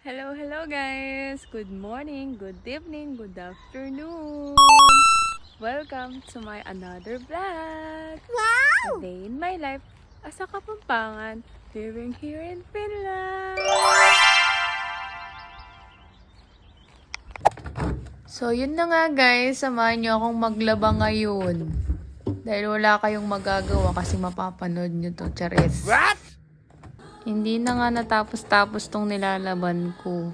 Hello, hello guys! Good morning, good evening, good afternoon! Welcome to my another vlog! Wow! A day in my life as a Kapampangan living here in Finland! So yun na nga guys, samahan niyo akong maglaba ngayon. Dahil wala kayong magagawa kasi mapapanood nyo to, Charis. What? Hindi na nga natapos-tapos tong nilalaban ko.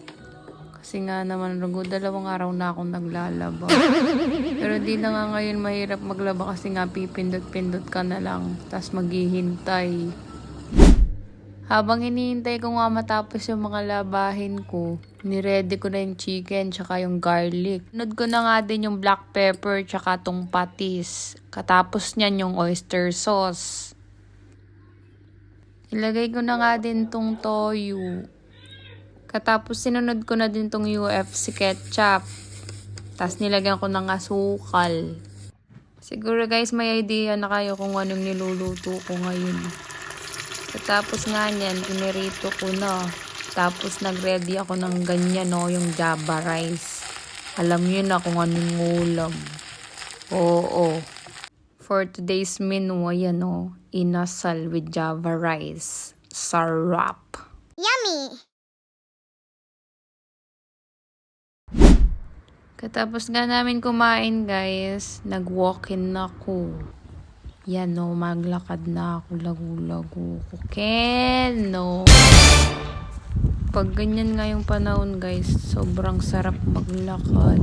Kasi nga naman, dalawang araw na akong naglalaba. Pero di na nga ngayon mahirap maglaba kasi nga pipindot-pindot ka na lang. Tapos maghihintay. Habang hinihintay ko nga matapos yung mga labahin ko, niready ko na yung chicken tsaka yung garlic. Sunod ko na nga din yung black pepper tsaka tong patis. Katapos niyan yung oyster sauce. Ilagay ko na nga din tong toyo. Katapos sinunod ko na din tong UFC ketchup. Tapos nilagyan ko ng asukal. Siguro guys may idea na kayo kung anong niluluto ko ngayon. Katapos nga niyan, pinirito ko na. Tapos nag-ready ako ng ganyan no, yung Java rice. Alam niyo na kung anong ulam. Oo. For today's menu, ayan o, inasal with Java rice. Sarap. Yummy! Katapos nga namin kumain guys, nag-walk-in na ako. Yan o, maglakad na ako, lagu-lagu ko. Ken, no. Pag ganyan nga yung panahon guys, sobrang sarap maglakad.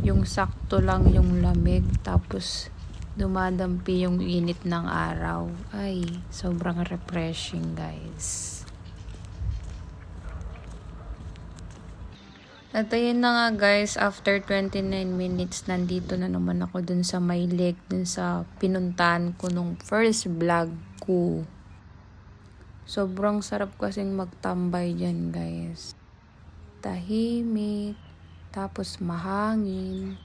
Yung sakto lang yung lamig, tapos dumadampi yung init ng araw. Ay, sobrang refreshing guys. At ayun na nga guys, after 29 minutes, nandito na naman ako dun sa may lake, dun sa pinuntahan ko nung first vlog ko. Sobrang sarap kasing magtambay dyan guys. Tahimik, tapos mahangin.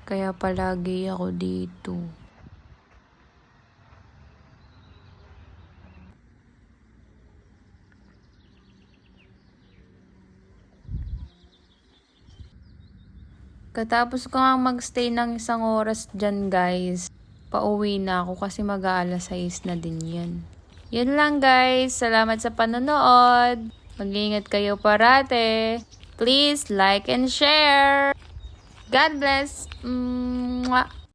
Kaya palagi ako dito. Katapos ko nga magstay ng isang oras dyan guys, pauwi na ako kasi mag-aalas 6 na din yan. Yun lang guys, salamat sa panonood. Mag-ingat kayo parate. Please like and share. God bless. Mwah.